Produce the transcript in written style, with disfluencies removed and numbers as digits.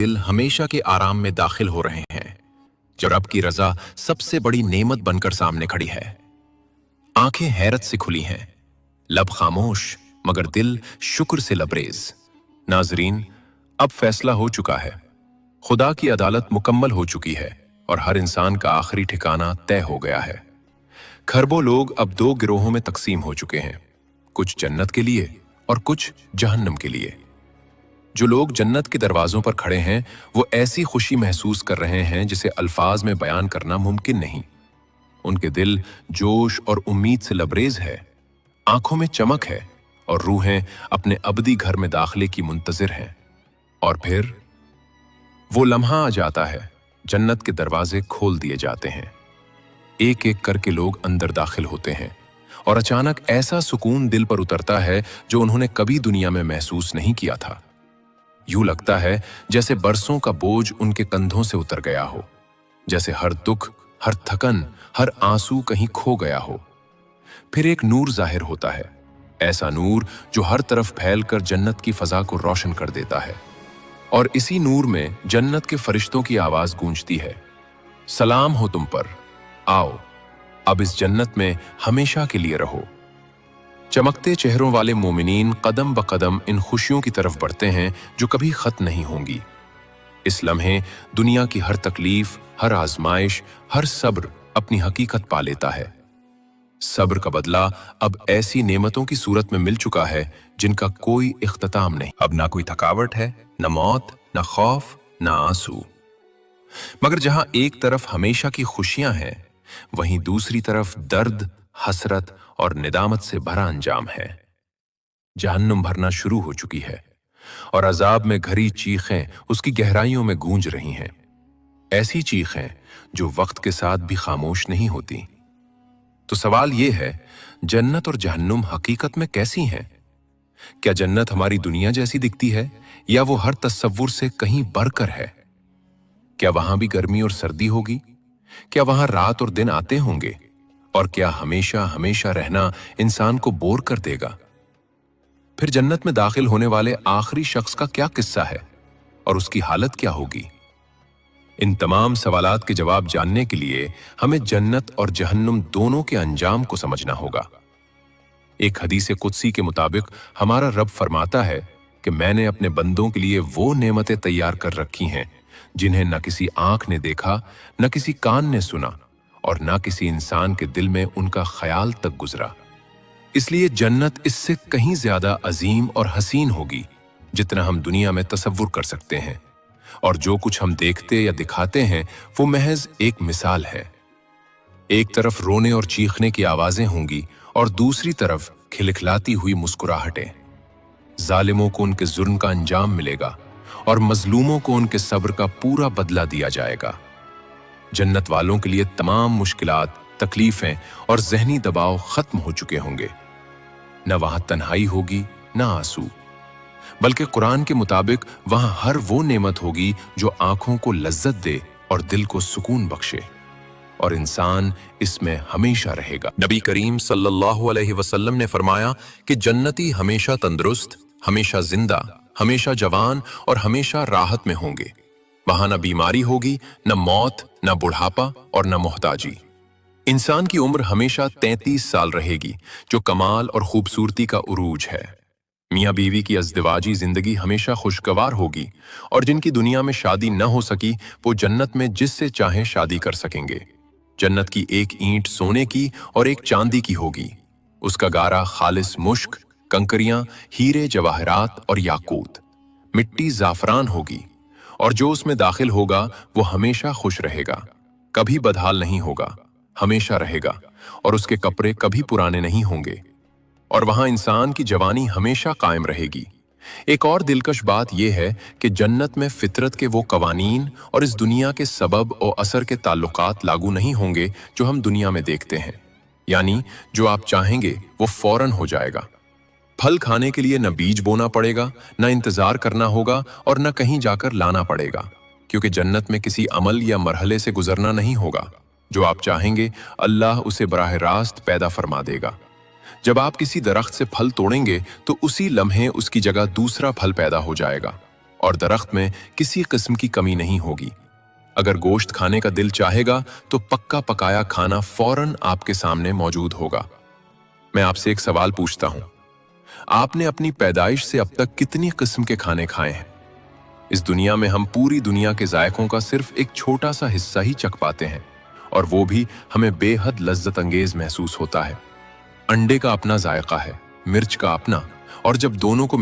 दिल हमेशा के आराम में दाखिल हो रहे हैं, जब रब की रजा सबसे बड़ी नेमत बनकर सामने खड़ी है। आंखें हैरत से खुली हैं, लब खामोश, मगर दिल शुक्र से लबरेज। नाजरीन, अब फैसला हो चुका है। खुदा की अदालत मुकम्मल हो चुकी है और हर इंसान का आखिरी ठिकाना तय हो गया है। खरबों लोग अब दो गिरोहों में तकसीम हो चुके हैं, कुछ जन्नत के लिए और कुछ जहन्नम के लिए। जो लोग जन्नत के दरवाजों पर खड़े हैं, वो ऐसी खुशी महसूस कर रहे हैं जिसे अल्फाज में बयान करना मुमकिन नहीं। उनके दिल जोश और उम्मीद से लबरेज है, आंखों में चमक है और रूहें अपने अबदी घर में दाखिले की मुंतजिर हैं। और फिर वो लम्हा आ जाता है, जन्नत के दरवाजे खोल दिए जाते हैं। एक एक करके लोग अंदर दाखिल होते हैं और अचानक ऐसा सुकून दिल पर उतरता है जो उन्होंने कभी दुनिया में महसूस नहीं किया था। यूं लगता है जैसे बरसों का बोझ उनके कंधों से उतर गया हो, जैसे हर दुख, हर थकन, हर आंसू कहीं खो गया हो। फिर एक नूर जाहिर होता है, ऐसा नूर जो हर तरफ फैलकर जन्नत की फजा को रोशन कर देता है। और इसी नूर में जन्नत के फरिश्तों की आवाज गूंजती है, सलाम हो तुम पर, आओ अब इस जन्नत में हमेशा के लिए रहो। चमकते चेहरों वाले मोमिनीन कदम ब कदम इन खुशियों की तरफ बढ़ते हैं जो कभी खत्म नहीं होंगी। इस लम्हे दुनिया की हर तकलीफ, हर आजमाइश, हर सब्र अपनी हकीकत पा लेता है। सब्र का बदला अब ऐसी नेमतों की सूरत में मिल चुका है जिनका कोई इख्तिताम नहीं। अब ना कोई थकावट है, न मौत, न खौफ, न आंसू। मगर जहां एक तरफ हमेशा की खुशियां हैं, वहीं दूसरी तरफ दर्द, हसरत और निदामत से भरा अंजाम है। जहन्नुम भरना शुरू हो चुकी है और अजाब में घरी चीखें उसकी गहराइयों में गूंज रही हैं। ऐसी चीखें जो वक्त के साथ भी खामोश नहीं होती। तो सवाल यह है, जन्नत और जहन्नुम हकीकत में कैसी हैं? क्या जन्नत हमारी दुनिया जैसी दिखती है या वो हर तस्वुर से कहीं बढ़कर है? क्या वहां भी गर्मी और सर्दी होगी? क्या वहां रात और दिन आते होंगे? और क्या हमेशा हमेशा रहना इंसान को बोर कर देगा? फिर जन्नत में दाखिल होने वाले आखिरी शख्स का क्या किस्सा है और उसकी हालत क्या होगी? इन तमाम सवालात के जवाब जानने के लिए हमें जन्नत और जहन्नुम दोनों के अंजाम को समझना होगा। एक हदीस कुदसी के मुताबिक हमारा रब फरमाता है कि मैंने अपने बंदों के लिए वो नेमतें तैयार कर रखी हैं जिन्हें न किसी आंख ने देखा, न किसी कान ने सुना और न किसी इंसान के दिल में उनका ख्याल तक गुजरा। इसलिए जन्नत इससे कहीं ज्यादा अजीम और हसीन होगी जितना हम दुनिया में तसव्वुर कर सकते हैं। और जो कुछ हम देखते या दिखाते हैं वो महज एक मिसाल है। एक तरफ रोने और चीखने की आवाजें होंगी और दूसरी तरफ खिलखिलाती हुई मुस्कुराहटें। जालिमों को उनके जुर्म का अंजाम मिलेगा और मजलूमों को उनके सब्र का पूरा बदला दिया जाएगा। जन्नत वालों के लिए तमाम मुश्किलात, तकलीफें और जहनी दबाव खत्म हो चुके होंगे। न वहां तन्हाई होगी, न आंसू, बल्कि कुरान के मुताबिक वहां हर वो नेमत होगी जो आंखों को लज्जत दे और दिल को सुकून बख्शे, और इंसान इसमें हमेशा रहेगा। नबी करीम सल्लल्लाहु अलैहि वसल्लम ने फरमाया कि जन्नती हमेशा तंदुरुस्त, हमेशा जिंदा, हमेशा जवान और हमेशा राहत में होंगे। वहां न बीमारी होगी, न मौत, न बुढ़ापा और न मोहताजी। इंसान की उम्र हमेशा 33 साल रहेगी, जो कमाल और खूबसूरती का उरूज है। मियाँ बीवी की अज़दिवाजी जिंदगी हमेशा खुशगवार होगी और जिनकी दुनिया में शादी न हो सकी वो जन्नत में जिससे चाहें शादी कर सकेंगे। जन्नत की एक ईंट सोने की और एक चांदी की होगी। उसका गारा खालिस मुश्क, कंकरियां हीरे जवाहरात और याकूत, मिट्टी जाफरान होगी। और जो उसमें दाखिल होगा वो हमेशा खुश रहेगा, कभी बदहाल नहीं होगा, हमेशा रहेगा। और उसके कपड़े कभी पुराने नहीं होंगे। और वहां इंसान की जवानी हमेशा कायम रहेगी। एक और दिलकश बात यह है कि जन्नत में फितरत के वो कवानीन और इस दुनिया के सबब और असर के ताल्लुकात लागू नहीं होंगे जो हम दुनिया में देखते हैं। यानी जो आप चाहेंगे वो फौरन हो जाएगा। फल खाने के लिए न बीज बोना पड़ेगा, न इंतजार करना होगा और न कहीं जाकर लाना पड़ेगा, क्योंकि जन्नत में किसी अमल या मरहले से गुजरना नहीं होगा। जो आप चाहेंगे अल्लाह उसे बराह रास्त पैदा फरमा देगा। जब आप किसी दरख्त से फल तोड़ेंगे तो उसी लम्हे उसकी जगह दूसरा फल पैदा हो जाएगा। और दरख्त में किसी किस्म की कमी नहीं होगी। अगर गोश्त खाने का दिल चाहेगा तो पक्का पकाया खाना फौरन आपके सामने मौजूद होगा। मैं आपसे एक सवाल पूछता हूं, आपने अपनी पैदाइश से अब तक कितनी किस्म के खाने खाए हैं? इस दुनिया में हम पूरी दुनिया के जायकों का सिर्फ एक छोटा सा हिस्सा ही चख पाते हैं, और वो भी हमें बेहद लज्जत अंगेज महसूस होता है। अंडे का अपना जायका है, मिर्च का अपना, और जब दोनों को